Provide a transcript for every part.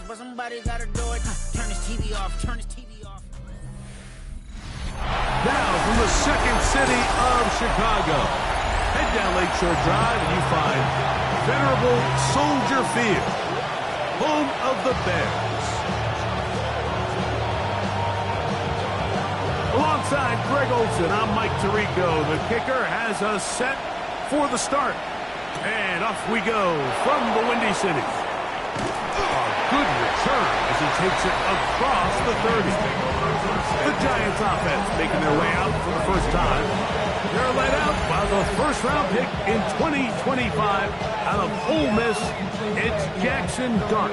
but somebody gotta do it. Turn his TV off, turn his TV off. Now from the second city of Chicago, head down Lakeshore Drive and you find venerable Soldier Field, home of the Bears. Alongside Greg Olsen, I'm Mike Tirico. The kicker has us set for the start. And off we go from the Windy City. A good return as he takes it across the 30. The Giants offense making their way out for the first time. They're let out by the first-round pick in 2025 out of Ole Miss. It's Jackson Dart.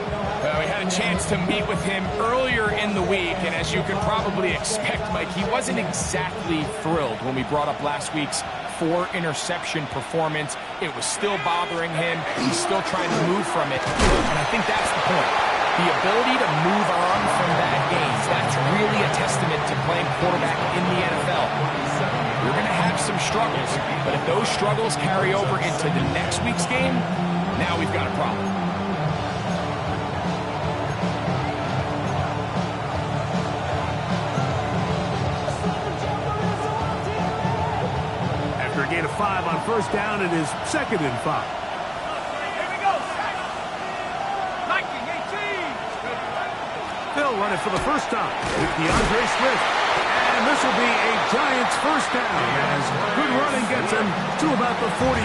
We had a chance to meet with him earlier in the week, and as you could probably expect, Mike, he wasn't exactly thrilled when we brought up last week's 4-interception performance. It was still bothering him. He's still trying to move from it, and I think that's the point. The ability to move on from bad games, that's really a testament to playing quarterback in the NFL. You're going to have some struggles, but if those struggles carry over into the next week's game, now we've got a problem. After a gain of 5 on first down, it is 2nd and 5. They'll run it for the first time with DeAndre Swift. And this will be a Giants first down as good running gets him to about the 44.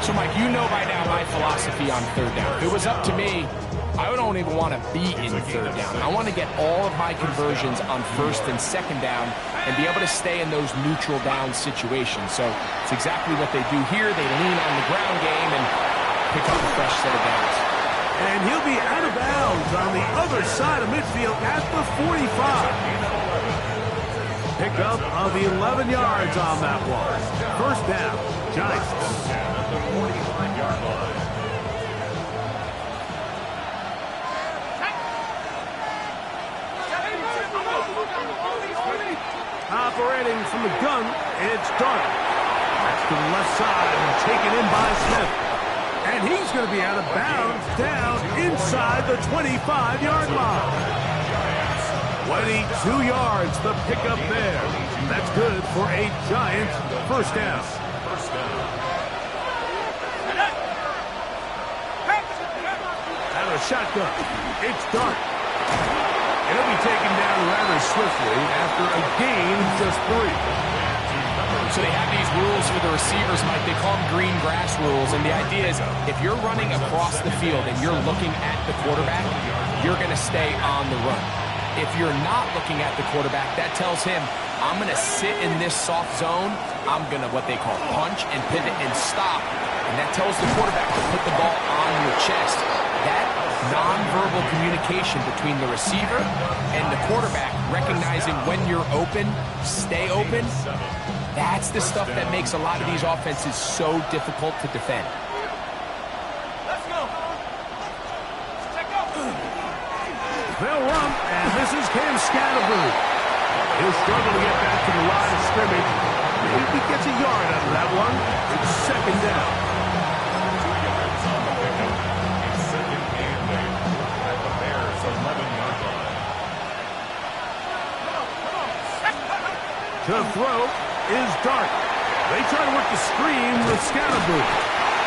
So, Mike, you know by now my philosophy on third down. If it was up to me, I don't even want to be in third down. I want to get all of my conversions on first and second down and be able to stay in those neutral down situations. So it's exactly what they do here. They lean on the ground game and pick up a fresh set of downs. And he'll be out of bounds on the other side of midfield at the 45. Pickup of 11 yards on that one. First down, Giants. At the 45-yard line. Operating from the gun, it's Dart. That's to the left side and taken in by Smith. And he's going to be out of bounds down inside the 25-yard line. 22 yards, the pickup there. That's good for a Giants first down. Out of shotgun, it's Dart. He'll be taken down rather swiftly after a gain of just 3. So they have these rules for the receivers, Mike. They call them green grass rules. And the idea is if you're running across the field and you're looking at the quarterback, you're going to stay on the run. If you're not looking at the quarterback, that tells him, I'm going to sit in this soft zone. I'm going to what they call punch and pivot and stop. And that tells the quarterback to put the ball on your chest. That nonverbal communication between the receiver and the quarterback, recognizing when you're open, stay open, that's the stuff that makes a lot of these offenses so difficult to defend. Let's go. They'll run, and this is Cam Scatterboo. He'll struggle to get back to the line of scrimmage. Maybe he gets a yard out of that one. It's second down. 2 yards on the pickup. It's second and 8 at the Bears' 11-yard line. To throw is Dart. They try to work the screen with Scatterboo.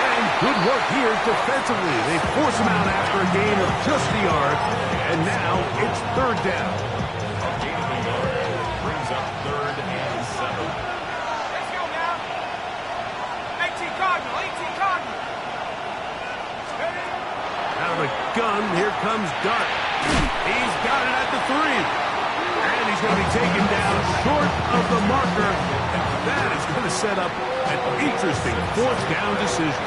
And good work here defensively. They force him out after a gain of just a yard. And now it's third down. A gain of a yard brings up 3rd and 7. Let's go now. 18 Cardinal, 18 Cardinal. Out of the gun, here comes Dart. He's got it at the 3. And he's going to be taken down short of the marker. And that is going to set up an interesting fourth down decision.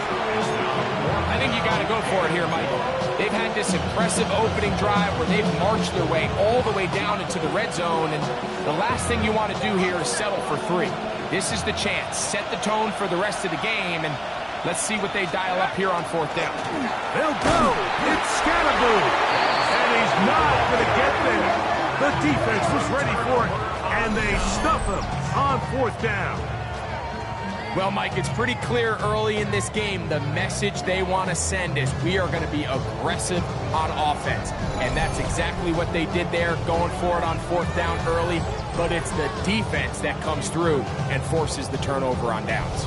I think you got to go for it here, Michael. They've had this impressive opening drive where they've marched their way all the way down into the red zone, and the last thing you want to do here is settle for 3. This is the chance. Set the tone for the rest of the game, and let's see what they dial up here on 4th down. They'll go. It's Scatterboo. And he's not going to get there. The defense was ready for it, and they stuff him on 4th down. Well, Mike, it's pretty clear early in this game the message they want to send is we are going to be aggressive on offense. And that's exactly what they did there, going for it on 4th down early. But it's the defense that comes through and forces the turnover on downs.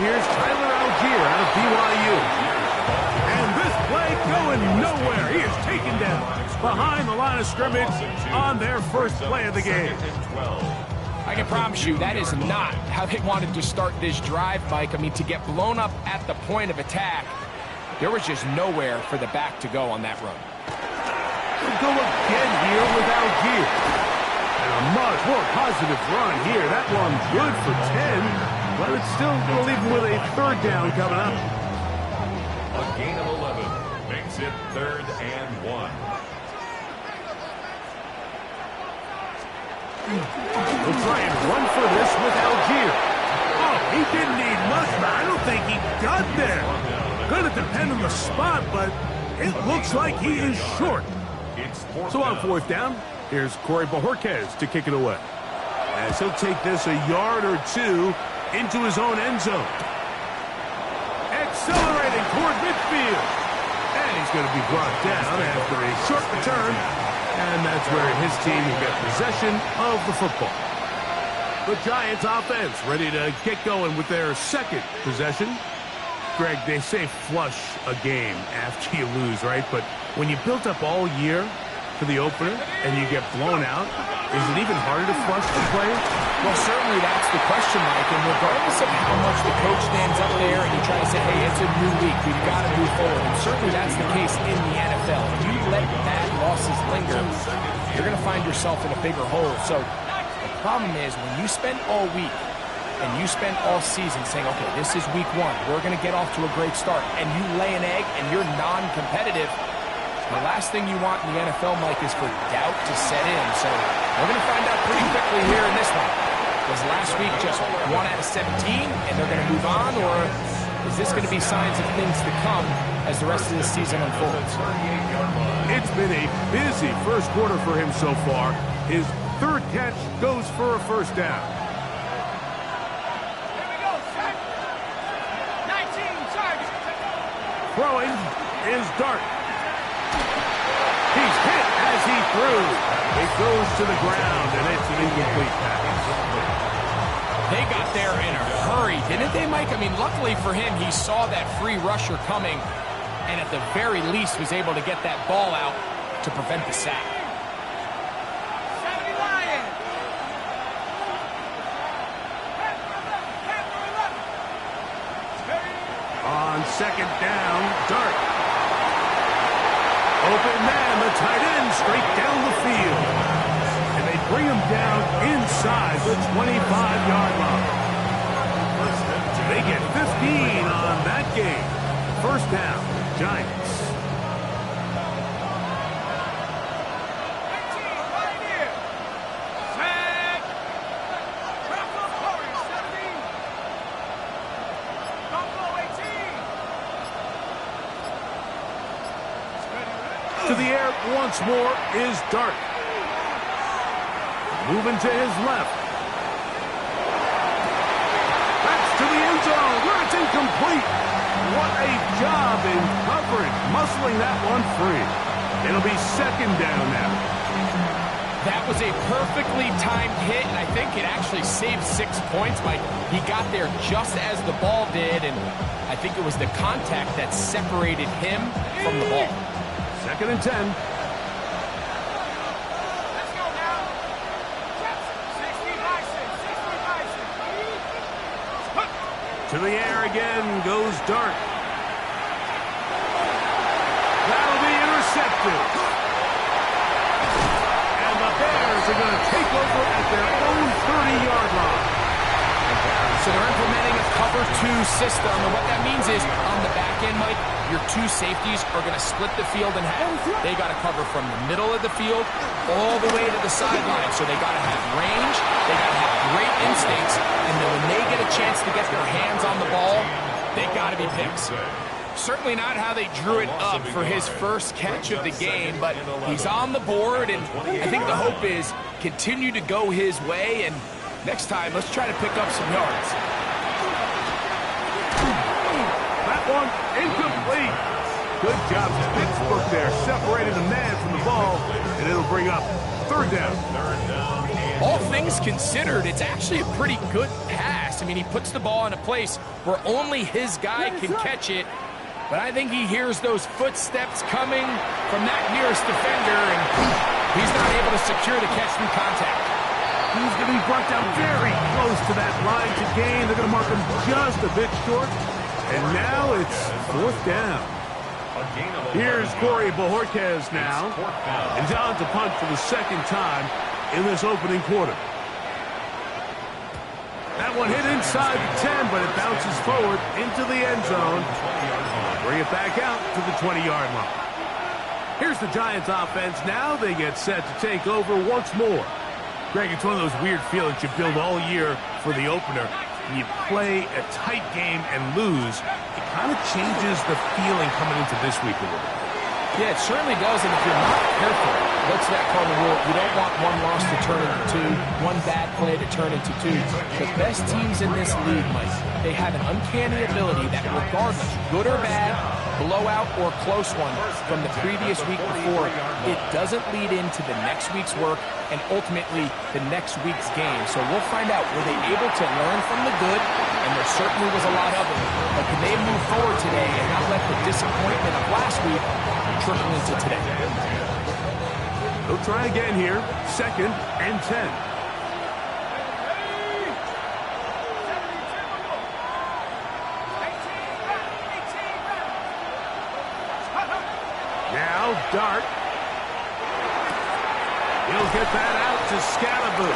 Here's Tyler Algier out of BYU. And this play going nowhere. He is taken down behind the line of scrimmage on their first play of the game. I can promise you that is not how they wanted to start this drive, Mike. I mean, to get blown up at the point of attack, there was just nowhere for the back to go on that run. We'll go again here with Algier. And a much more positive run here. That one good for 10. But it's still going to leave him with a 3rd down coming up. A gain of 11 makes it 3rd and 1. We'll try and run for this with Algier. Oh, he didn't need much, but I don't think he got there. Going to depend on the spot, but it looks like he is short. So on 4th down, here's Corey Bojorquez to kick it away. As he'll take this a yard or 2 into his own end zone. Accelerating toward midfield. And he's going to be brought down after a short return. And that's where his team will get possession of the football. The Giants offense ready to get going with their 2nd possession. Greg, they say flush a game after you lose, right? But when you built up all year for the opener and you get blown out, is it even harder to flush the play? Well, certainly that's the question, Mike. And regardless of how much the coach stands up there and you try to say, hey, it's a new week, we've got to move forward. And certainly that's the case in the NFL. If you let bad losses linger, you're going to find yourself in a bigger hole. So the problem is when you spend all week and you spend all season saying, okay, this is week 1, we're going to get off to a great start, and you lay an egg and you're non-competitive, the last thing you want in the NFL, Mike, is for doubt to set in. So we're going to find out pretty quickly here in this one. Was last week just 1 out of 17 and they're going to move on, or is this going to be signs of things to come as the rest of this season unfolds? It's been a busy first quarter for him so far. His 3rd catch goes for a 1st down. Here we go, set. 19 targets. Throwing is Dart. He's hit as he threw. It goes to the ground, and it's an incomplete pass. They got there in a hurry, didn't they, Mike? I mean, luckily for him, he saw that free rusher coming, and at the very least was able to get that ball out to prevent the sack. 70 Lions. On 2nd down, Dart. Open man, the tight end, straight down the field. And they bring him down inside the 25-yard line. They get 15 on that game. 1st down, Giants. 18, right here. Set. Bronco Corey, 17. Bronco 18. To the air once more is Dart. Moving to his left. That's to the end zone where it's incomplete. What a job in coverage, muscling that one free. It'll be 2nd down now. That was a perfectly timed hit, and I think it actually saved 6 points, Mike. He got there just as the ball did, and I think it was the contact that separated him from the ball. 2nd and 10. Let's go now. 60 by 6. 60 by 6. To the air again goes Dart. That'll be intercepted. And the Bears are going to take over at their own 30-yard line. So they're implementing a cover 2 system, and what that means is on the back in, Mike, your two safeties are going to split the field in half. They got to cover from the middle of the field all the way to the sideline. So they got to have range, they got to have great instincts, and then when they get a chance to get their hands on the ball, they got to be picks. Certainly not how they drew it up for his first catch of the game, but he's on the board, and I think the hope is continue to go his way, and next time, let's try to pick up some yards. That one incomplete. Good job, Pittsburgh there, separating the man from the ball, and it'll bring up third down. All things considered, it's actually a pretty good pass. I mean, he puts the ball in a place where only his guy can catch it. But I think he hears those footsteps coming from that nearest defender, and he's not able to secure the catch through contact. He's going to be brought down very close to that line to gain. They're going to mark him just a bit short. And now it's fourth down. Here's Corey Bojorquez now. And on to punt for the second time in this opening quarter. That one hit inside the 10, but it bounces forward into the end zone. Bring it back out to the 20-yard line. Here's the Giants offense. Now they get set to take over once more. Greg, it's one of those weird feelings you build all year for the opener. When you play a tight game and lose, it kind of changes the feeling coming into this week a little bit. Yeah, it certainly does, and if you're not careful, what's that cardinal rule? You don't want one loss to turn into two, one bad play to turn into two. The best teams in this league, Mike, they have an uncanny ability that regardless, good or bad, blowout or close one from the previous week before, it doesn't lead into the next week's work and ultimately the next week's game. So we'll find out, were they able to learn from the good? And there certainly was a lot of it. But can they move forward today and not let the disappointment of last week trickle into today? They'll try again here. 2nd and 10. Now Dart. He'll get that out to Scalaboo.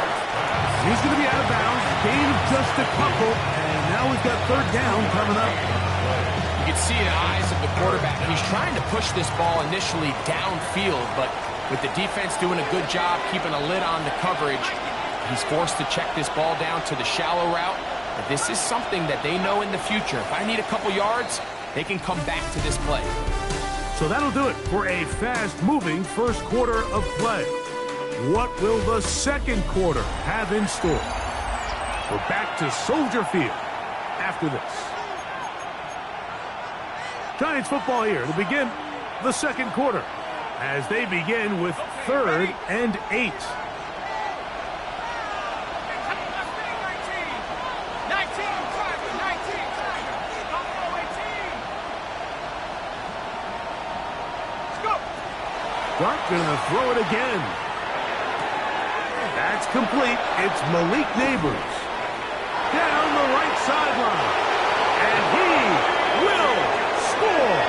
He's going to be out of bounds. Gain of just a couple. And now we've got third down coming up. You can see in the eyes of the quarterback, he's trying to push this ball initially downfield, but with the defense doing a good job keeping a lid on the coverage, he's forced to check this ball down to the shallow route. But this is something that they know in the future. If I need a couple yards, they can come back to this play. So that'll do it for a fast-moving first quarter of play. What will the second quarter have in store? We're back to Soldier Field after this. Giants football here to begin the second quarter as they begin with 3rd and 8. 19, Dart gonna throw it again. That's complete. It's Malik Neighbors. Down the right sideline. And he will score.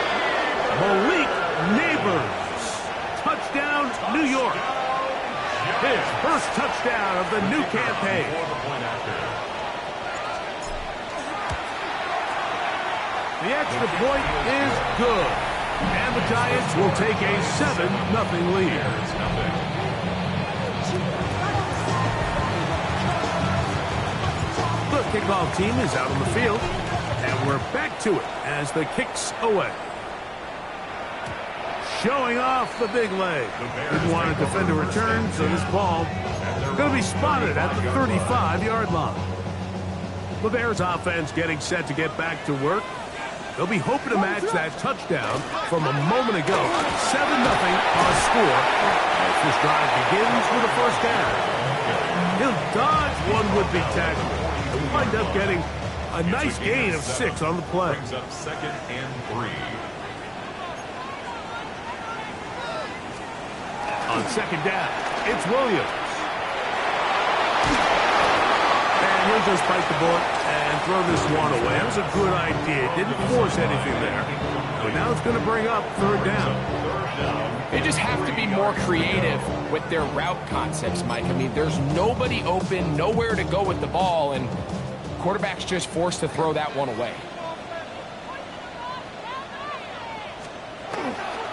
Malik Neighbors. Touchdown, New York. His first touchdown of the new campaign. The extra point is good. And the Giants will take a 7-0 lead. The kickoff team is out on the field, and we're back to it as the kick's away. Showing off the big leg. Didn't want to defend a return, so this ball going to be spotted at the 35-yard line. The Bears offense getting set to get back to work. They'll be hoping to match that touchdown from a moment ago. 7-0 our score. As this drive begins with a first down. He'll dodge one would-be tackle and wind up getting a nice gain of 6 on the play. Brings up 2nd and 3. On second down, it's Williams. And he'll just bite the bullet and throw this one away. That was a good idea. Didn't force anything there. But now it's going to bring up third down. They just have to be more creative with their route concepts, Mike. I mean, there's nobody open, nowhere to go with the ball, and quarterback's just forced to throw that one away.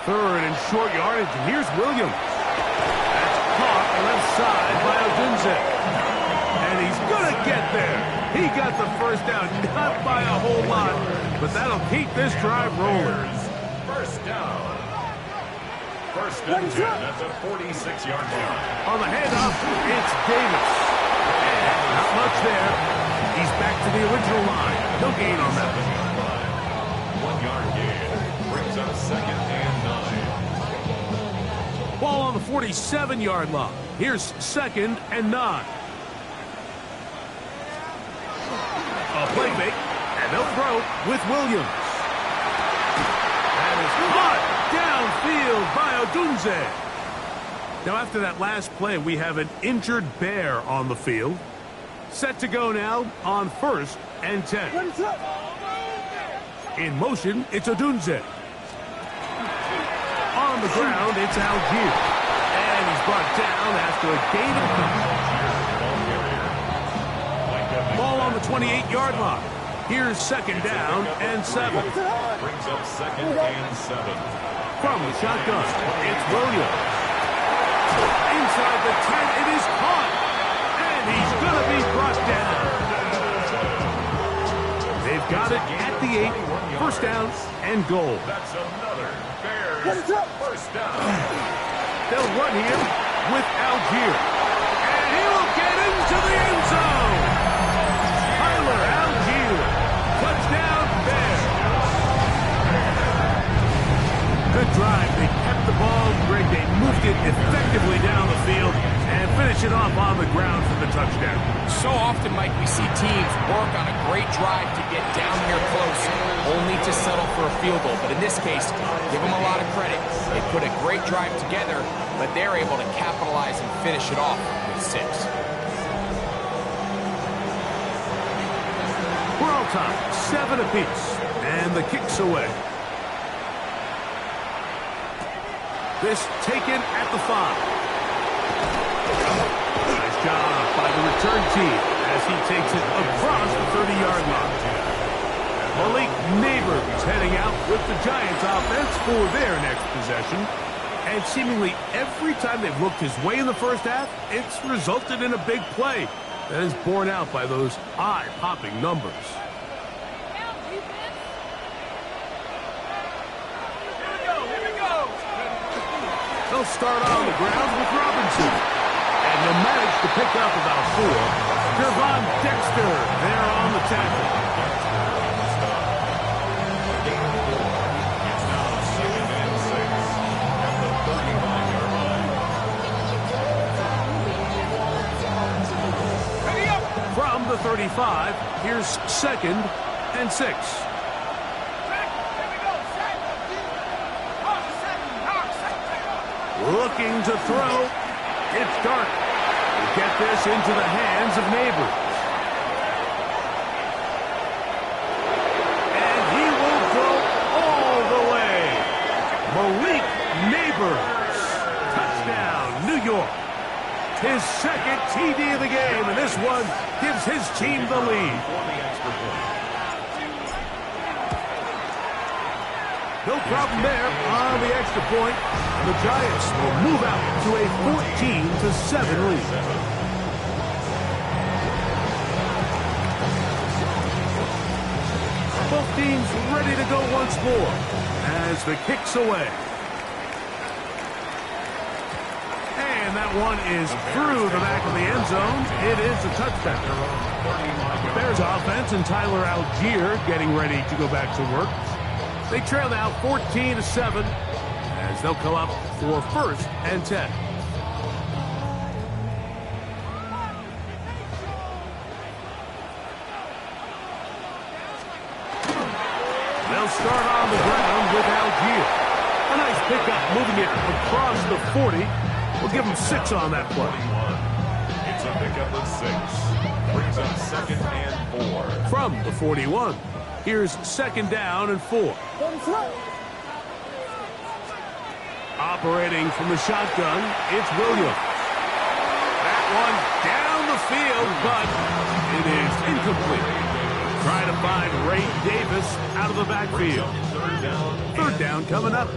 Third and short yardage, and here's Williams. That's caught left side by Odunze. And he's going to get there. He got the first down, not by a whole lot, but that'll keep this drive rolling. First down. First and 10 at the 46-yard line. On the handoff, it's Davis. And not much there. He's back to the original line. No gain on that. 1 yard gain. Brings up second and 9. Ball on the 47-yard line. Here's second and 9. A play fake, and they'll throw with Williams. That is caught downfield by Odunze. Now, after that last play, we have an injured Bear on the field. Set to go now on first and 10. In motion, it's Odunze. On the ground, it's Algier. And he's brought down after a gain of 9. Ball on the 28-yard line. Here's second down and 7. Brings up second and 7. From the shotgun, it's Williams. Inside the 10, it is caught. And he's going to be brought down. They've got it at the 8. First down and goal. That's another Bears first down. They'll run here with Algier. And he will get into the end zone. Tyler Algier. Touchdown, Bears. Good drive. They kept the ball. Greg, they moved it effectively down the field and finish it off on the ground for the touchdown. So often, Mike, we see teams work on a great drive to get down here close, only to settle for a field goal. But in this case, give them a lot of credit. They put a great drive together, but they're able to capitalize and finish it off with 6. We're all tied, 7 apiece, and the kick's away. This taken at the 5. Nice job by the return team as he takes it across the 30-yard line. Malik Neighbors heading out with the Giants offense for their next possession. And seemingly every time they've looked his way in the first half, it's resulted in a big play that is borne out by those eye-popping numbers. They'll start on the ground with Robinson. And they'll manage to pick up about 4. Gervon Dexter there on the tackle. It's now second and 6 at the 35-yard line. From the 35, here's second and 6. Looking to throw. It's Dark. We'll get this into the hands of Neighbors. And he will go all the way. Malik Neighbors. Touchdown, New York. His second TD of the game, and this one gives his team the lead. No problem there on the extra point. The Giants will move out to a 14-7 lead. Both teams ready to go once more as the kick's away. And that one is through the back of the end zone. It is a touchdown. Bears offense and Tyler Algier getting ready to go back to work. They trail now 14-7 as they'll come up for first and 10. They'll start on the ground with Algier. A nice pickup, moving it across the 40. We'll give them 6 on that play. It's a pickup of 6. Brings up second and 4. From the 41. Here's second down and 4. Operating from the shotgun, it's Williams. That one down the field, but it is incomplete. Trying to find Ray Davis out of the backfield. Third down coming up.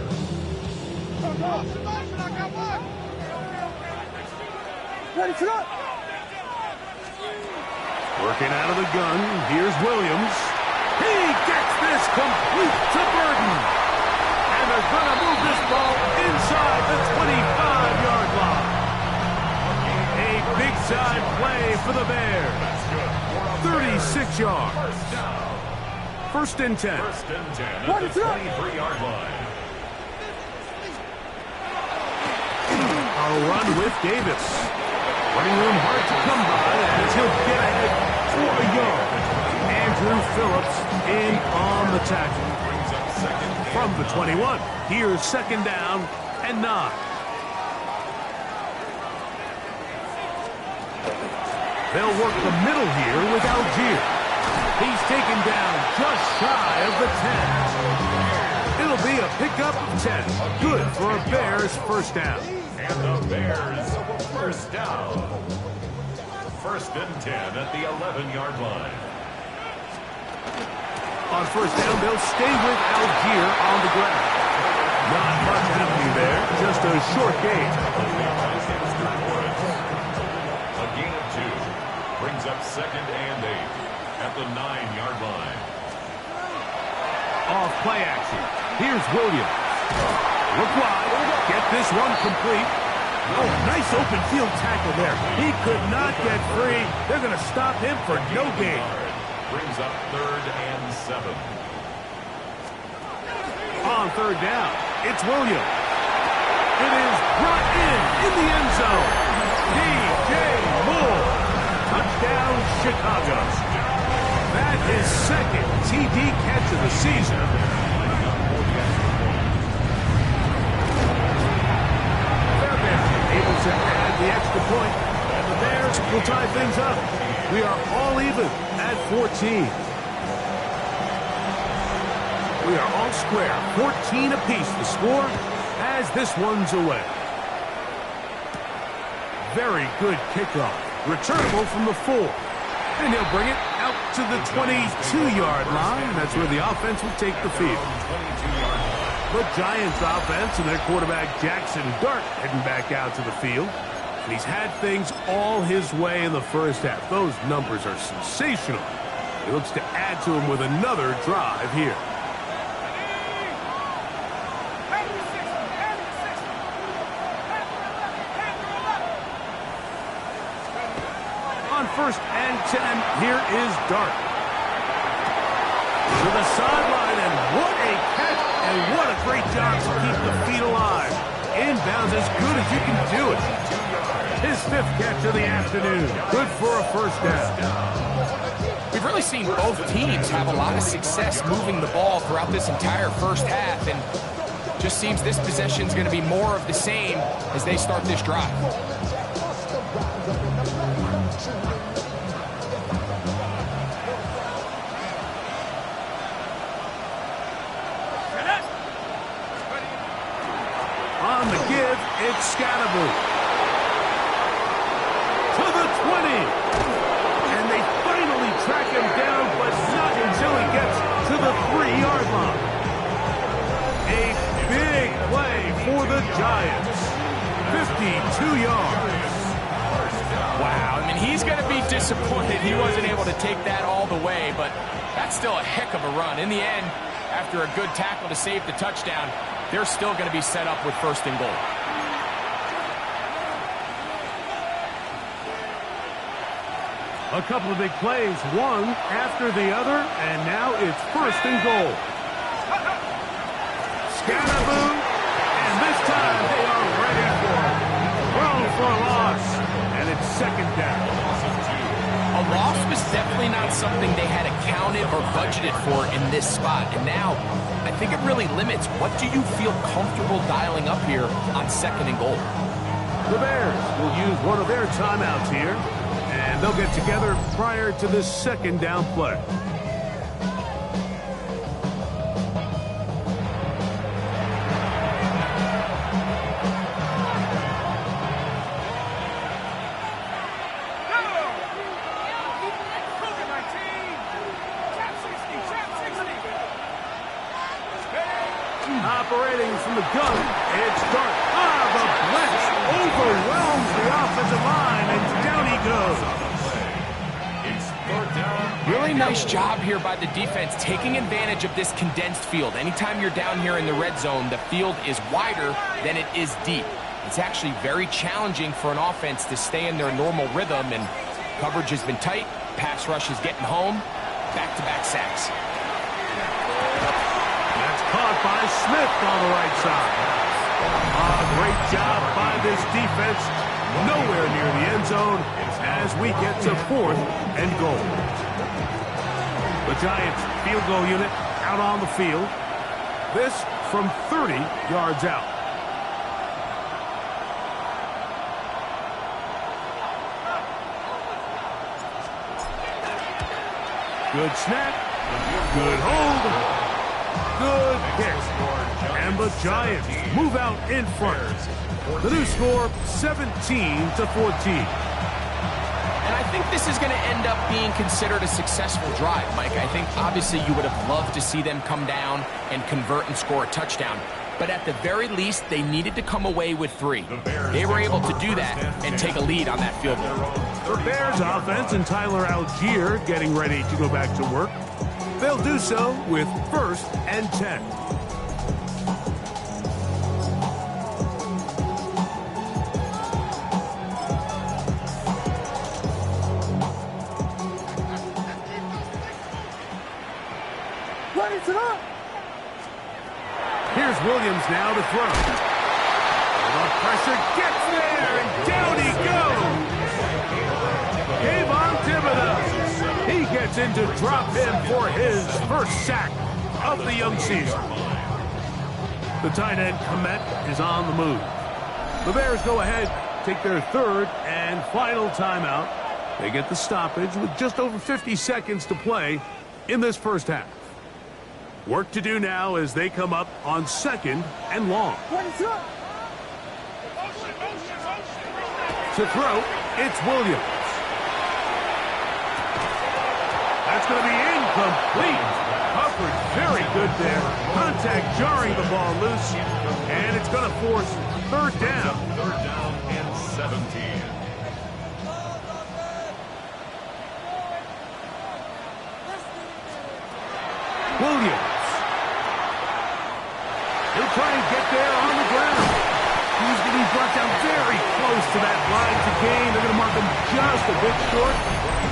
Working out of the gun, here's Williams. He gets this complete to Burton. And they're going to move this ball inside the 25-yard line. A big-time play for the Bears. 36 yards. First and 10. First and 10 at the 23-yard line. A run with Davis. Running room hard to come by as he'll get ahead for a yard. Andrew Phillips in on the tackle. From the 21, here's second down and 9. They'll work the middle here with Algier. He's taken down just shy of the 10. It'll be a pickup of 10. Good for a Bears first down. And the Bears first down. First and 10 at the 11-yard line. On first down, they'll stay with Algier on the ground. Not much happening there, just a short gain. A gain of 2 brings up second and 8 at the 9-yard line. Off play action. Here's Williams. Look wide. Get this one complete. Oh, nice open field tackle there. He could not get free. They're going to stop him for no gain. Brings up third and 7. On third down, it's Williams. It is brought in the end zone. DJ Moore. Touchdown, Chicago. That is second TD catch of the season. Fairbairn able to add the extra point, and the Bears will tie things up. We are all even at 14. We are all square, 14 apiece the score as this one's away. Very good kickoff. Returnable from the 4. And he'll bring it out to the 22-yard line. That's where the offense will take the field. The Giants offense and their quarterback Jackson Dart heading back out to the field. And he's had things all his way in the first half. Those numbers are sensational. He looks to add to them with another drive here. On first and 10, here is Dart. To the sideline, and what a catch, and what a great job to keep the feet alive. Inbounds as good as you can do it. His 5th catch of the afternoon. Good for a first down. We've really seen both teams have a lot of success moving the ball throughout this entire first half, and just seems this possession is going to be more of the same as they start this drive. On the give, it's Scatterbo. To the 20. And they finally track him down, but not until he gets to the 3-yard line. A big play for the Giants. 52 yards. Wow, I mean, he's going to be disappointed he wasn't able to take that all the way, but that's still a heck of a run. In the end, after a good tackle to save the touchdown, they're still going to be set up with first and goal. A couple of big plays, one after the other, and now it's first and goal. Scatterbo, and this time they are ready for it. Thrown for a loss, and it's second down. A loss was definitely not something they had accounted or budgeted for in this spot. And now, I think it really limits what do you feel comfortable dialing up here on second and goal. The Bears will use one of their timeouts here, and they'll get together prior to this second down play. Operating from the gun, It's Dart. The blitz overwhelms the offensive line, and down he goes. It's third down. Really nice job here by the defense, taking advantage of this condensed field. Anytime you're down here in the red zone, the field is wider than it is deep. It's actually very challenging for an offense to stay in their normal rhythm, and coverage has been tight. Pass rush is getting home. Back-to-back sacks. That's caught by Smith on the right side. Great job by this defense. Nowhere near the end zone as we get to 4th and goal. The Giants field goal unit out on the field. This from 30 yards out. Good snap. Good hold. Good kick. And the Giants move out in front. The new score, 17-14. And I think this is going to end up being considered a successful drive, Mike. I think obviously you would have loved to see them come down and convert and score a touchdown. But at the very least, they needed to come away with 3. They were able to do that and take a lead on that field goal. The Bears offense and Tyler Algier getting ready to go back to work. They'll do so with 1st and 10. Here's Williams now to throw. The pressure gets there, and down he goes. Kayvon Thibodeaux. He gets in to drop him for his first sack of the young season. The tight end, Komet, is on the move. The Bears go ahead, take their 3rd and final timeout. They get the stoppage with just over 50 seconds to play in this first half. Work to do now as they come up on 2nd and long. To throw, it's Williams. That's going to be incomplete. Coverage very good there. Contact jarring the ball loose. And it's going to force 3rd down. Third down and 17. Williams. He'll try and get there on the ground. He's going to be brought down very close to that line to gain. They're going to mark him just a bit short.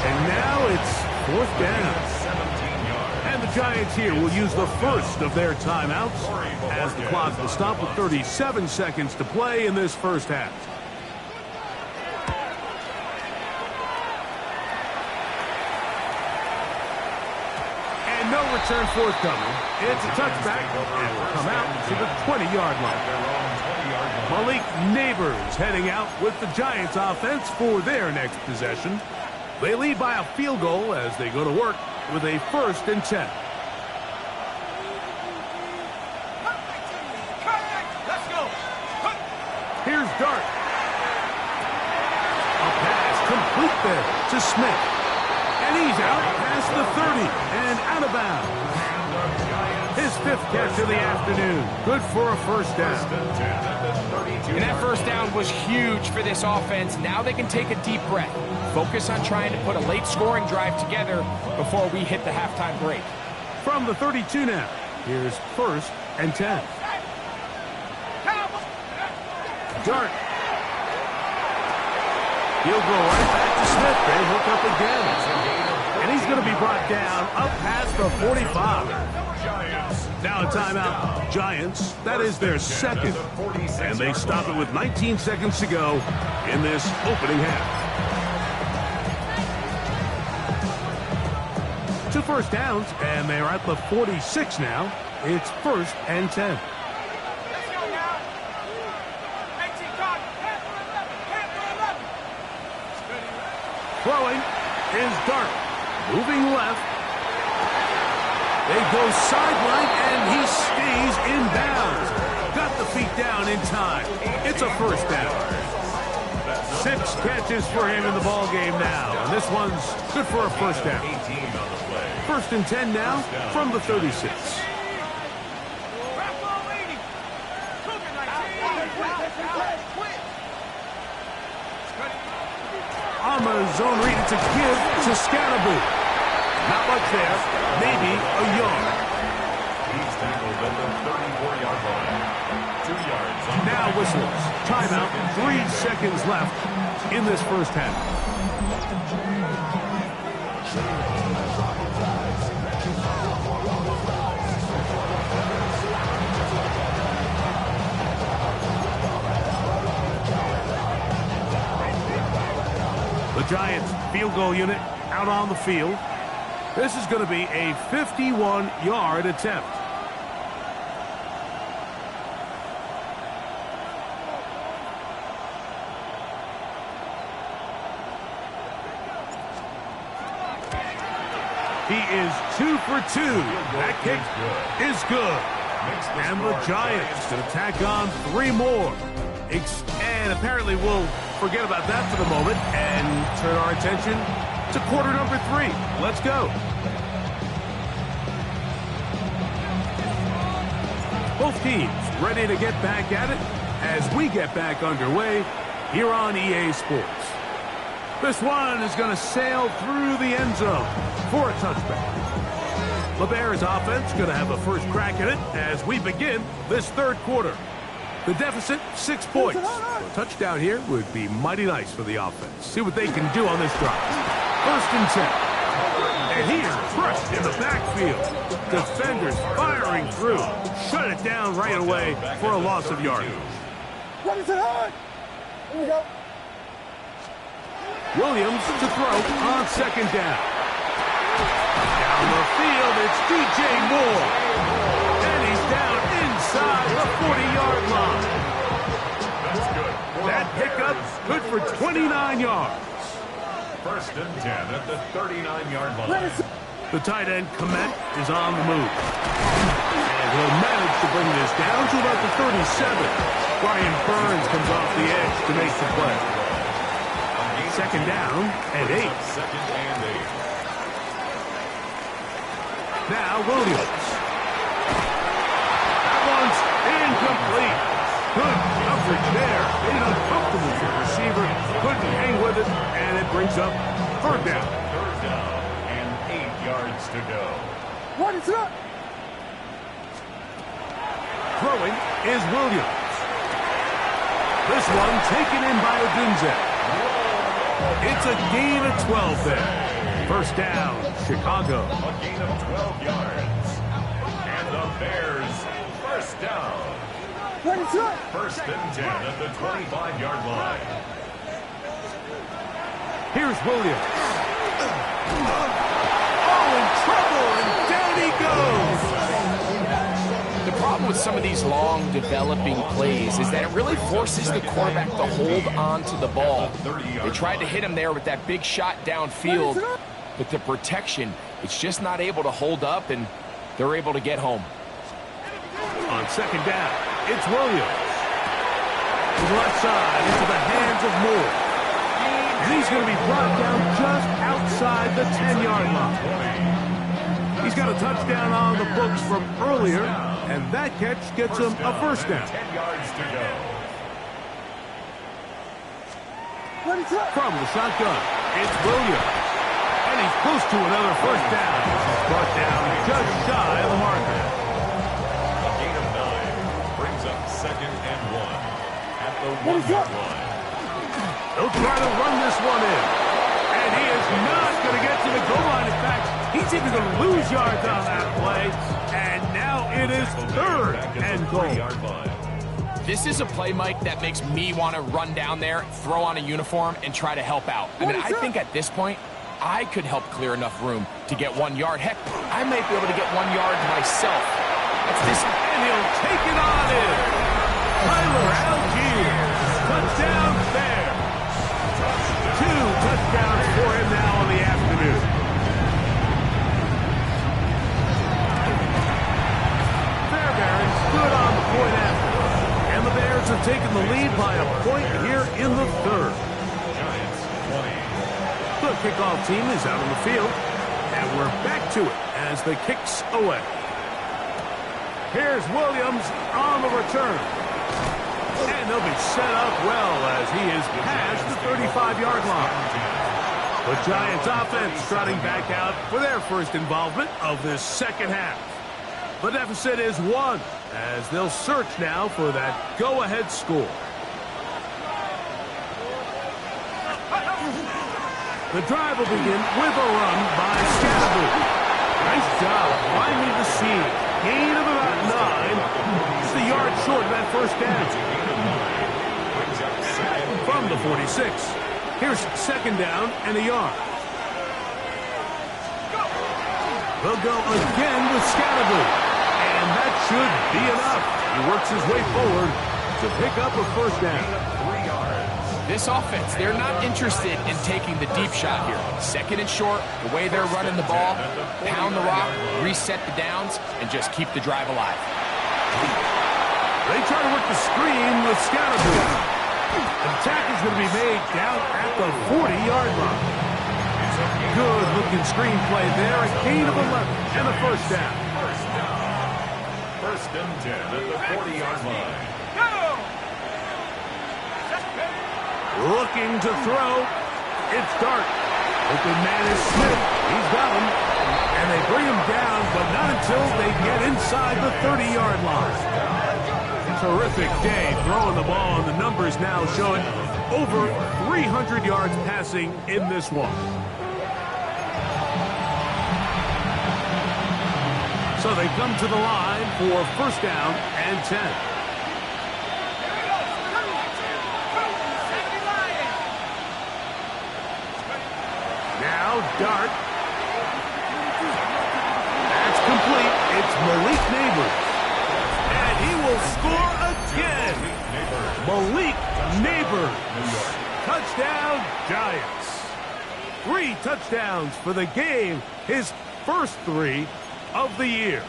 And now it's 4th down. 17 yards. And the Giants here will use the first of their timeouts as the clock will stop with 37 seconds to play in this first half. And no return forthcoming. It's a touchback and will come out to the 20-yard line. Malik Neighbors heading out with the Giants offense for their next possession. They lead by a field goal as they go to work with a 1st and 10. Let's go. Here's Dart. A pass complete there to Smith. And he's out past the 30 and out of bounds. His 5th catch of the afternoon. Good for a 1st down. And that 1st down was huge for this offense. Now they can take a deep breath. Focus on trying to put a late scoring drive together before we hit the halftime break. From the 32 now, here's 1st and 10. Dart. He'll go right back to Smith. They hook up again. And he's going to be brought down up past the 45. Now a timeout. Giants, that is their 2nd. And they stop it with 19 seconds to go in this opening half. 2 first downs, and they're at the 46 now. It's 1st and 10. Let's go now. 18 Cardinal. Throwing is Dart. Moving left. They go sideline, and he stays in bounds. Got the feet down in time. It's a 1st down. 6 catches for him in the ball game now. And this one's good for a 1st down. 1st and 10 now from the 36. a zone read. It's a give to Scatterboo. Not much there. Maybe a yard. He's tackled at the 34-yard line. 2 yards. Now whistles. Timeout. 3 seconds left in this first half. The Giants field goal unit out on the field. This is going to be a 51-yard attempt. He is 2 for 2. That kick is good. And the Giants going to tack on 3 more. And apparently we'll forget about that for the moment and turn our attention to quarter number 3. Let's go. Both teams ready to get back at it as we get back underway here on EA Sports. This one is going to sail through the end zone for a touchback. The Bears offense going to have a first crack at it as we begin this third quarter. The deficit, 6 points. A touchdown here would be mighty nice for the offense. See what they can do on this drive. First and 10. And he is crushed in the backfield. Defenders firing through. Shut it down right away for a loss of yardage. What is it on? Here we go. Williams to throw on second down. Down the field, it's DJ Moore. And he's down inside the 40-yard line. That's good. That pickup good for 29 yards. First and 10 at the 39-yard line. The tight end, Komet, is on the move. And he'll manage to bring this down to about the 37. Brian Burns comes off the edge to make the play. Second down and 8. Second and 8. Now Williams. That one's incomplete. Good coverage there. Made it uncomfortable for the receiver. Couldn't hang with it, and it brings up third down. Third down and 8 yards to go. What is it up? Throwing is Williams. This one taken in by Odunze. It's a gain of 12 there. First down, Chicago. A gain of 12 yards. And the Bears first down. What is it up? First and 10 at the 25-yard line. Here's Williams. Oh, in trouble, and down he goes. The problem with some of these long developing plays is that it really forces the quarterback to hold on to the ball. They tried to hit him there with that big shot downfield, but the protection, it's just not able to hold up, and they're able to get home. On second down, it's Williams. To the left side, into the hands of Moore. And he's going to be brought down just outside the 10-yard line. He's got a touchdown on the books from earlier, and that catch gets him a first down. 10 yards to go. What is it up? From the shotgun, it's Williams. And he's close to another first down. He's brought down just shy of the marker. A gain of 9 brings up second and 1 at the What is 1-yard up? line. He'll try to run this one in. And he is not going to get to the goal line. In fact, he's even going to lose yards on that play. And now it is third and goal. 3-yard line. This is a play, Mike, that makes me want to run down there, throw on a uniform, and try to help out. I mean, I think at this point, I could help clear enough room to get 1 yard. Heck, I might be able to get 1 yard myself. That's this. And he'll take it on in. Tyler Algier. Touchdown there. 2 touchdowns for him now in the afternoon. Fairbairn stood on the point after. And the Bears have taken the lead by a point here in the third. Giants 20. The kickoff team is out on the field. And we're back to it as the kicks away. Here's Williams on the return. And they'll be set up well as he is past the 35-yard line. The Giants offense trotting back out for their first involvement of this second half. The deficit is 1 as they'll search now for that go-ahead score. The drive will begin with a run by Scattergood. Nice job finding the seam. Gain of about 9. Just a yard short of that first down. From the 46. Here's second down and a yard. They'll go again with Scattergood. And that should be enough. He works his way forward to pick up a first down. This offense, they're not interested in taking the deep shot here. Second and short, the way they're running the ball, pound the rock, reset the downs, and just keep the drive alive. They try to work the screen with Scattergood. An attack is going to be made down at the 40-yard line. Good-looking screen play there, a gain of 11, and a first down. First and 10 at the 40-yard line. Looking to throw. It's Dart. Open man is Smith. He's got him. And they bring him down, but not until they get inside the 30-yard line. Terrific day throwing the ball, and the numbers now showing over 300 yards passing in this one. So they come to the line for first down and 10. Dart. That's complete. It's Malik Nabers. And he will score again. Malik Nabers. Touchdown, Giants. 3 touchdowns for the game. His first 3 of the year.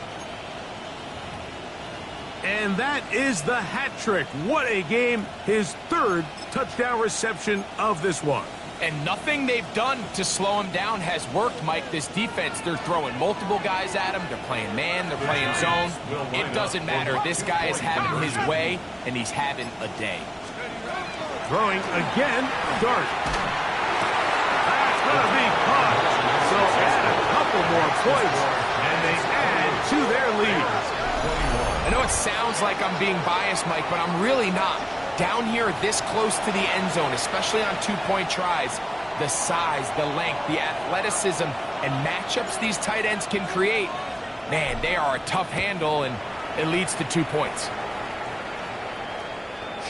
And that is the hat trick. What a game. His 3rd touchdown reception of this one. And nothing they've done to slow him down has worked, Mike. This defense, they're throwing multiple guys at him. They're playing man. They're playing zone. It doesn't matter. This guy is having his way, and he's having a day. Throwing again, Dart. That's going to be caught. So add a couple more points, and they add to their lead. I know it sounds like I'm being biased, Mike, but I'm really not. Down here this close to the end zone, especially on 2-point tries, the size, the length, the athleticism, and matchups these tight ends can create, man, they are a tough handle, and it leads to 2 points.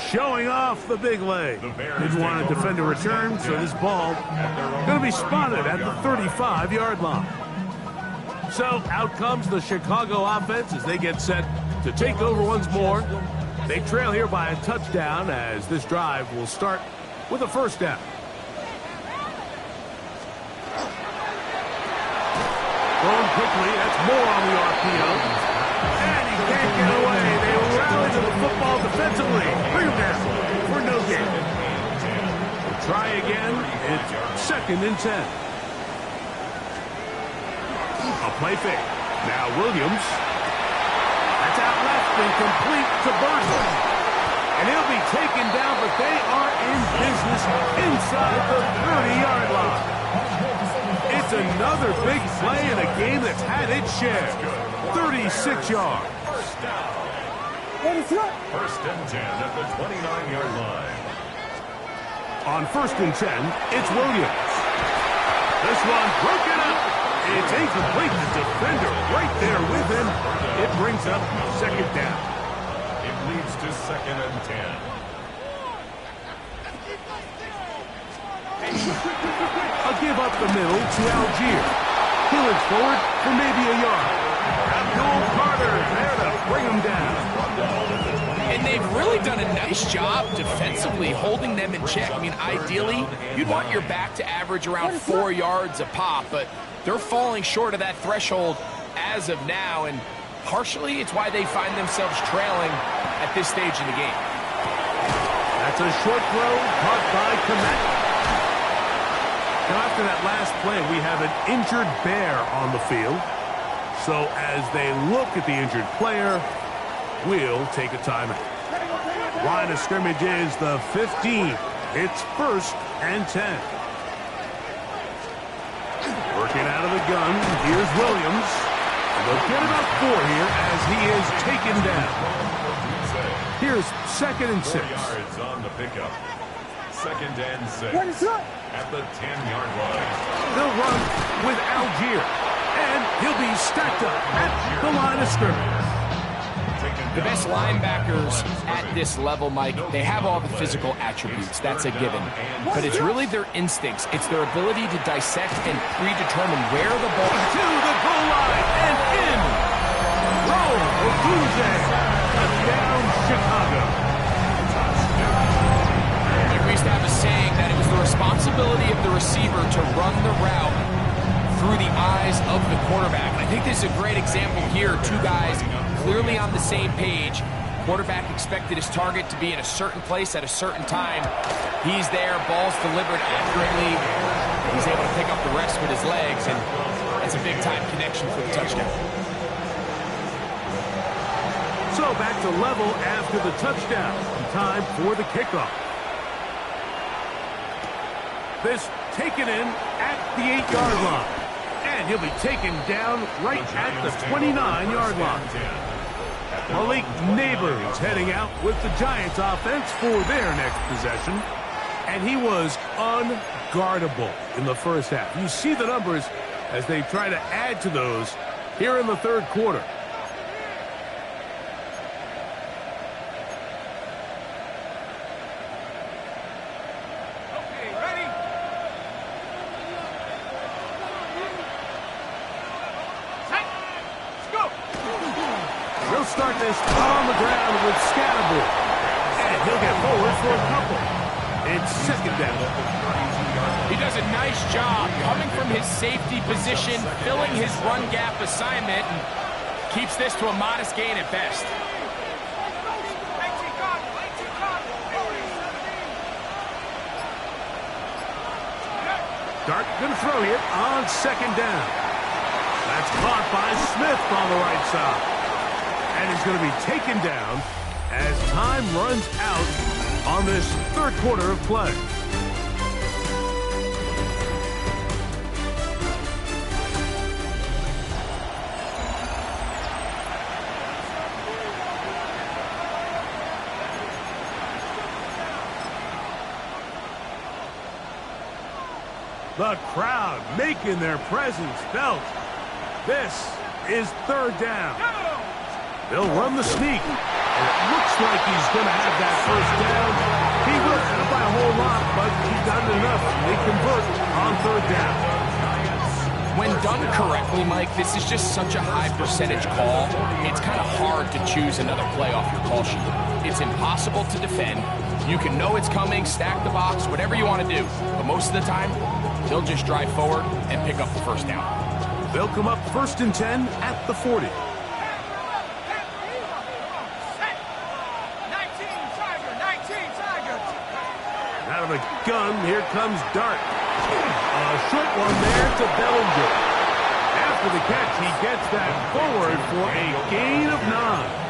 Showing off the big leg. Didn't want to defend a return, so this ball going to be spotted at the 35-yard line. So out comes the Chicago offense as they get set to take over once more. They trail here by a touchdown as this drive will start with a first down. Going quickly, that's more on the RPO. And he can't get away. They rally to the football defensively. Bring him down for no gain. We'll try again. It's 2nd and 10. A play fake. Now Williams. That's out left and complete to Burton. And he'll be taken down, but they are in business inside the 30-yard line. It's another big play in a game that's had its share. 36 yards. First and 10 at the 29-yard line. On 1st and 10, it's Williams. This one broken up. It's incomplete. The defender right there with him. It brings up 2nd down. It leads to 2nd and 10. A give up the middle to Algier. Heelan's forward for maybe a yard. Abdul Carter there to bring him down. And they've really done a nice job defensively holding them in check. I mean, ideally, you'd want your back to average around 4 yards a pop, but they're falling short of that threshold as of now, and partially it's why they find themselves trailing at this stage in the game. That's a short throw caught by Komet. Now after that last play, we have an injured Bear on the field. So as they look at the injured player, we'll take a timeout. Line of scrimmage is the 15. It's 1st and 10. gun. Here's Williams. They'll get about 4 here as he is taken down. Here's 2nd and 6. Yards on the pickup. 2nd and 6. Ready, set. At the 10-yard line. They'll run with Algier. And he'll be stacked up at the line of scrimmage. The best linebackers at this level, Mike, they have all the physical attributes. That's a given. But it's really their instincts. It's their ability to dissect and predetermine where the ball... To the goal line and in. Roll. Ogunze. Touchdown, Chicago. We used to have a saying that it was the responsibility of the receiver to run the route through the eyes of the quarterback. And I think this is a great example here. 2 guys clearly on the same page. Quarterback expected his target to be in a certain place at a certain time. He's there, ball's delivered accurately. He's able to pick up the rest with his legs, and it's a big-time connection for the touchdown. So back to level after the touchdown. Time for the kickoff. This taken in at the 8-yard line. And he'll be taken down right at the 29-yard line. Malik Neighbors heading out with the Giants offense for their next possession. And he was unguardable in the first half. You see the numbers as they try to add to those here in the 3rd quarter. Okay, ready? Set. Let's go. They'll start this on the ground with Scatterboard. And he'll get forward for a couple. It's 2nd down. He does a nice job coming from his safety position, filling his run gap assignment, and keeps this to a modest gain at best. 18 Cardinal, 18 Cardinal. Dart going to throw here on 2nd down. That's caught by Smith on the right side. And he's going to be taken down as time runs out on this 3rd quarter of play. The crowd making their presence felt. This is 3rd down. They'll run the sneak. And it looks like he's going to have that 1st down. He will by a whole lot, but he's done enough. They convert on 3rd down. When done correctly, Mike, this is just such a high percentage call. It's kind of hard to choose another play off your call sheet. It's impossible to defend. You can know it's coming, stack the box, whatever you want to do. But most of the time, he'll just drive forward and pick up the 1st down. They'll come up 1st and 10 at the 40. Out of the gun, here comes Dart. A short one there to Bellinger. After the catch, he gets that forward for a gain of 9.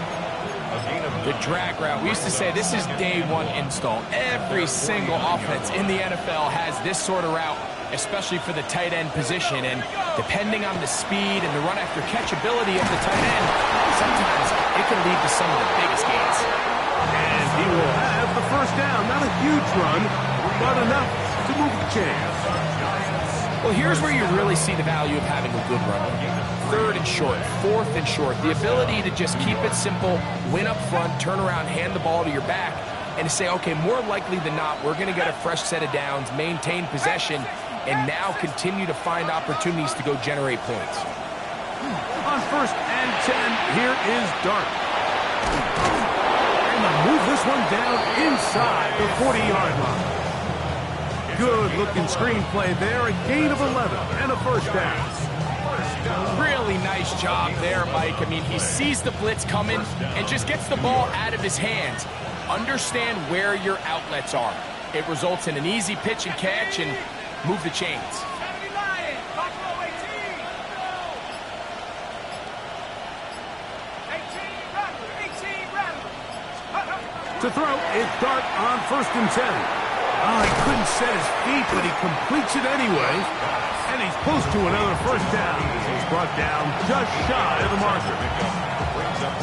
The drag route, we used to say this is day 1 install. Every single offense in the NFL has this sort of route, especially for the tight end position. And depending on the speed and the run after catch ability of the tight end, sometimes it can lead to some of the biggest gains. And he will have the 1st down. Not a huge run, but enough to move the chains. Well, here's where you really see the value of having a good run. 3rd and short, 4th and short. The ability to just keep it simple, win up front, turn around, hand the ball to your back, and to say, okay, more likely than not, we're going to get a fresh set of downs, maintain possession, and now continue to find opportunities to go generate points. On 1st and 10, here is Dart. And they'll move this one down inside the 40-yard line. Good-looking screenplay there, a gain of 11 and a 1st down. Really nice job there, Mike. I mean, he sees the blitz coming and just gets the ball out of his hands. Understand where your outlets are. It results in an easy pitch and catch and move the chains. To throw, it's Dart on 1st and 10. Oh, he couldn't set his feet, but he completes it anyway. And he's close to another first down as he's brought down just shy of the marker.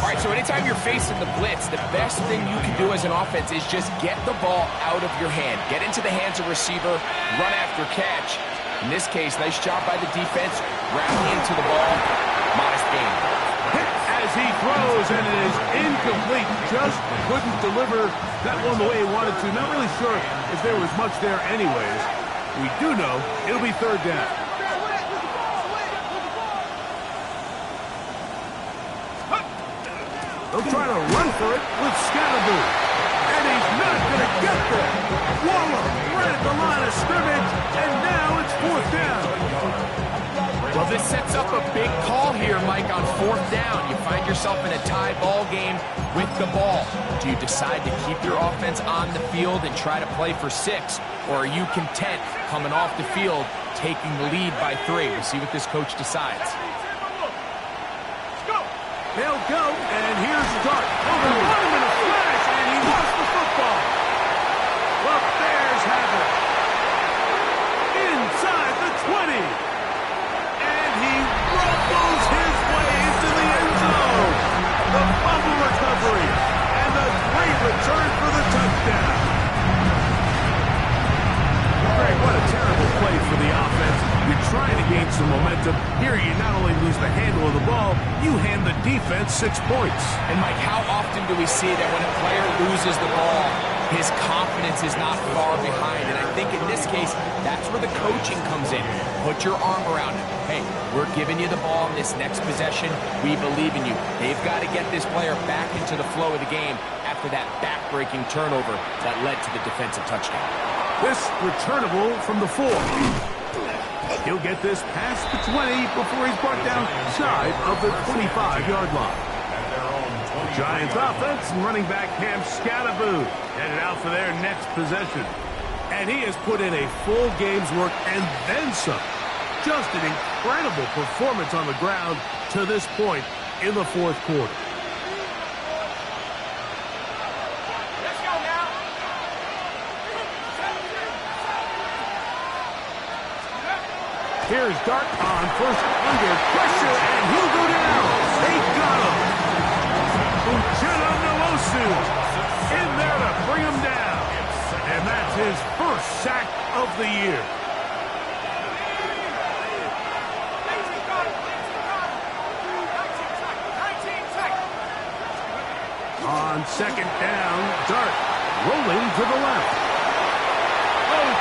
All right, so anytime you're facing the blitz, the best thing you can do as an offense is just get the ball out of your hand. Get into the hands of receiver, run after catch. In this case, nice job by the defense, rallying to the ball, modest gain. Hit as he throws, and it is incomplete. Just couldn't deliver that one the way he wanted to. Not really sure if there was much there anyways. We do know it'll be third down. They'll try to run for it with Scalaboo. And he's not going to get there. Waller right at the line of scrimmage, and now it's fourth down. Well, this sets up a big call here, Mike, on fourth down. You find yourself in a tie ball game with the ball. Do you decide to keep your offense on the field and try to play for 6? Or are you content coming off the field, taking the lead by 3? We'll see what this coach decides. They'll go, and here's Dart. Oh, they run him in a flash, and he lost the football. The Bears have it. Inside the 20. And he rumbles his way into the end zone. The fumble recovery, and the great return for the touchdown. Greg, what a terrible play for the offense. You're trying to gain some momentum. Here you not only lose the handle of the ball, you hand the defense 6 points. And Mike, how often do we see that when a player loses the ball, his confidence is not far behind? And I think in this case, that's where the coaching comes in. Put your arm around him. Hey, we're giving you the ball in this next possession. We believe in you. They've got to get this player back into the flow of the game after that back-breaking turnover that led to the defensive touchdown. This returnable from the 4. He'll get this past the 20 before he's brought down shy of the 25-yard line. Giants offense and running back Cam Scalaboo headed out for their next possession. And he has put in a full game's work and then some. Just an incredible performance on the ground to this point in the fourth quarter. Here's Dart on first under pressure, and he'll go down. They got him. Uchenna Nwosu in there to bring him down. And that's his first sack of the year. On second down, Dart rolling to the left.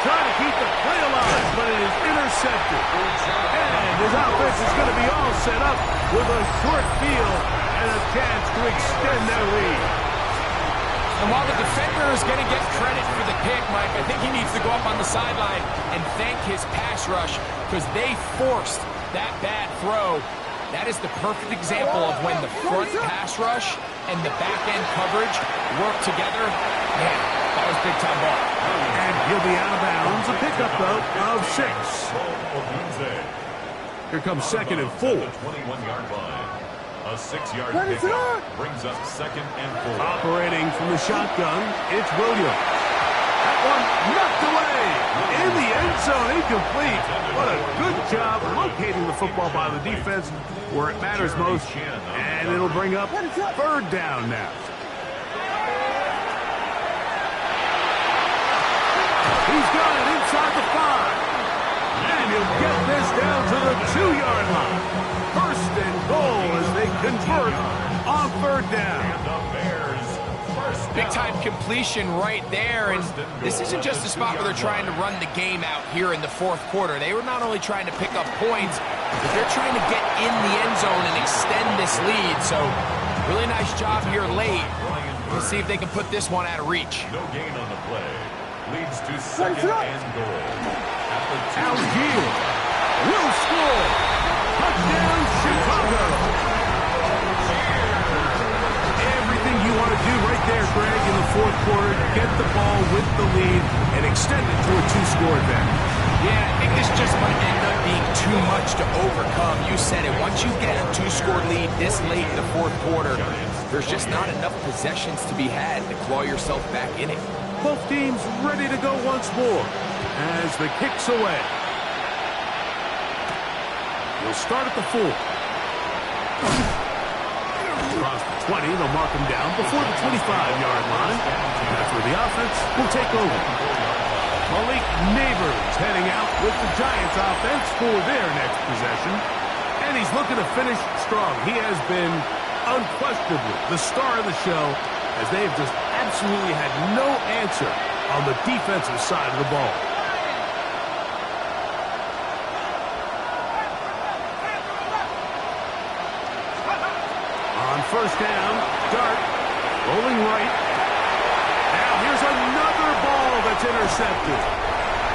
Trying to keep the play alive, but it is intercepted. And his offense is going to be all set up with a short field and a chance to extend their lead. And while the defender is going to get credit for the pick, Mike, I think he needs to go up on the sideline and thank his pass rush because they forced that bad throw. That is the perfect example of when the front pass rush and the back-end coverage work together. Man, that was big-time ball. And he'll be out of bounds. A pickup, though, of 6. Here comes second and 4. 21-yard line. A 6-yard pickup brings up second and 4. Operating from the shotgun, it's Williams. That one knocked away. In the end zone, incomplete. What a good job locating the football by the defense where it matters most. And it'll bring up third down now. He's got it inside the 5. And he'll get this down to the 2-yard line. First and goal as they convert on third down. Big-time completion right there, and this isn't just a spot where they're trying to run the game out here in the fourth quarter. They were not only trying to pick up points, but they're trying to get in the end zone and extend this lead. So, really nice job here late. We'll see if they can put this one out of reach. No gain on the play. Leads to second and goal. Algier will score. Touchdown, Chicago. Everything you want to do right there, Greg, in the fourth quarter, get the ball with the lead and extend it to a 2-score advantage. Yeah, I think this just might end up being too much to overcome. You said it. Once you get a 2-score lead this late in the fourth quarter, there's just not enough possessions to be had to claw yourself back in it. Both teams ready to go once more as the kick's away. He'll start at the 4. Across the 20, they'll mark him down before the 25-yard line. That's where the offense will take over. Malik Neighbors heading out with the Giants offense for their next possession. And he's looking to finish strong. He has been unquestionably the star of the show, as they have just absolutely had no answer on the defensive side of the ball. On first down, Dart rolling right. Now here's another ball that's intercepted.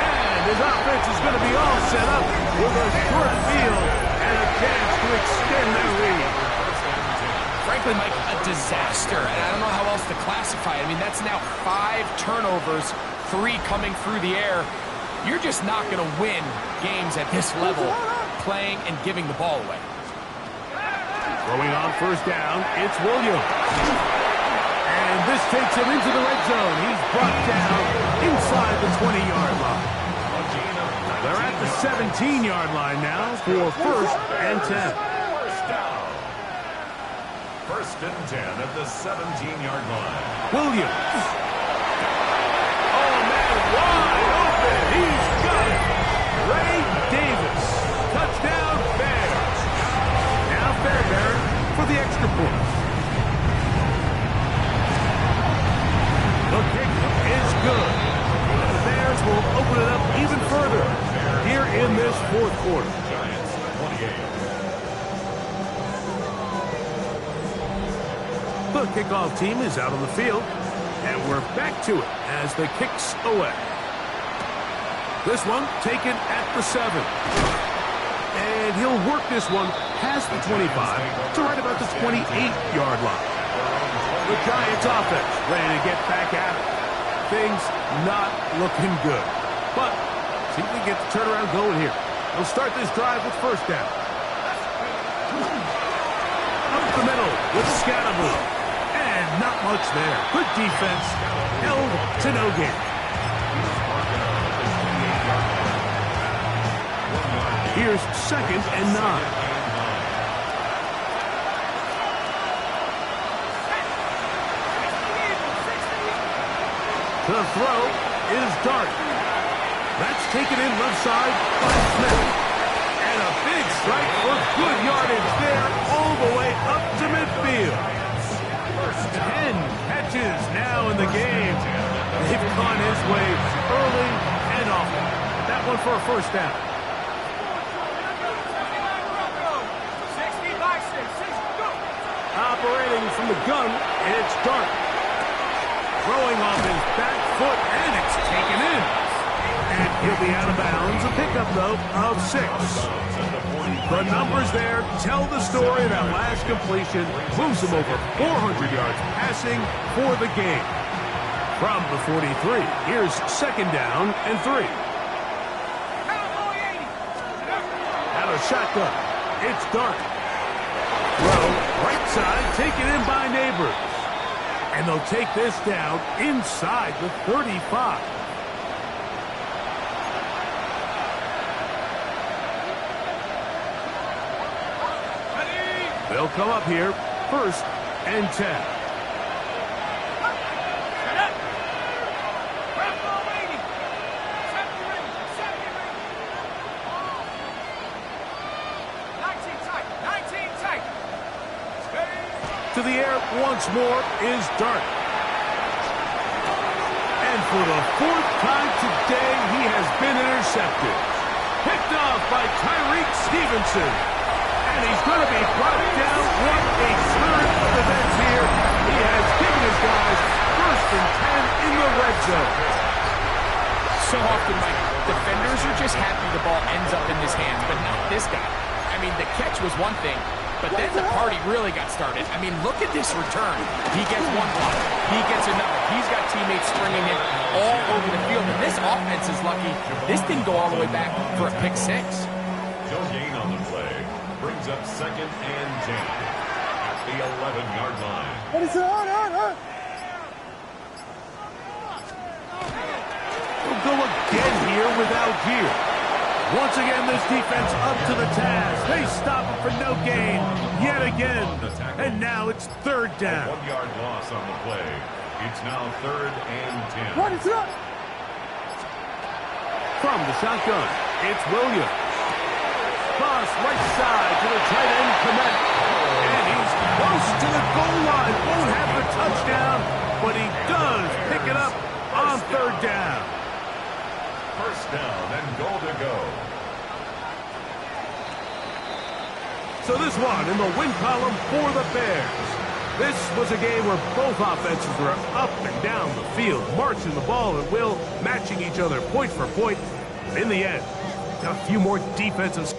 And his offense is going to be all set up with a short field and a chance to extend their lead. Frankly, Mike, a disaster. And I don't know how else to classify it. I mean, that's now 5 turnovers, 3 coming through the air. You're just not going to win games at this level, playing and giving the ball away. Throwing on first down, it's Williams. And this takes him into the red zone. He's brought down inside the 20-yard line. They're at the 17-yard line now for first and 10. First down. First and 10 at the 17-yard line. Williams. Oh, man, wide open. He's got it. Ray Davis. Touchdown, Bears. Now Fairbairn for the extra point. The kick is good. The Bears will open it up even further here in this fourth quarter. Giants 28. The kickoff team is out on the field, and we're back to it as the kicks away. This one taken at the 7. And he'll work this one past the 25 to right about the 28-yard line. The Giants offense ready to get back at it. Things not looking good. But see if we get the turnaround going here. They'll start this drive with first down. Up the middle with Scatterbull. And not much there. Good defense. Held to no gain. Here's second and 9. The throw is Dart. That's taken in left side by Smith. And a big strike for good yardage there all the way up to midfield. 10 catches now in the game. They've gone his way early and often. That one for a first down. 60 by 6, go! Operating from the gun, it's Dart. Throwing off his back foot, and it's taken in. And he'll be out of bounds. A pickup, though, of 6. The numbers there tell the story. That last completion moves him over 400 yards passing for the game. From the 43, here's second down and 3. Out of shotgun, it's Dart. Throw, right side, taken in by Neighbors. And they'll take this down inside the 35. They'll come up here, first and 10. To the air once more is Dart. And for the 4th time today, he has been intercepted. Picked off by Tyreek Stevenson. And he's going to be brought down. What a turn of events here. He has given his guys first and 10 in the red zone. So often, Mike, defenders are just happy the ball ends up in his hands, but not this guy. I mean, the catch was one thing, but then the party really got started. I mean, look at this return. He gets one block. He gets another. He's got teammates stringing him all over the field. And this offense is lucky. This didn't go all the way back for a pick 6. No gain on the play. Brings up second and 10 at the 11-yard line. What is it? We'll go again here with Algier. Once again, this defense up to the task. They stop it for no gain yet again. And now it's third down. 1 yard loss on the play. It's now 3rd and 10. What is up? From the shotgun, it's Williams. Cross right side to the tight end, Kmet. And he's close to the goal line. Won't have the touchdown, but he does pick it up on third down. First down and goal to go. So this one in the win column for the Bears. This was a game where both offenses were up and down the field, marching the ball at will, matching each other point for point. In the end, a few more defensive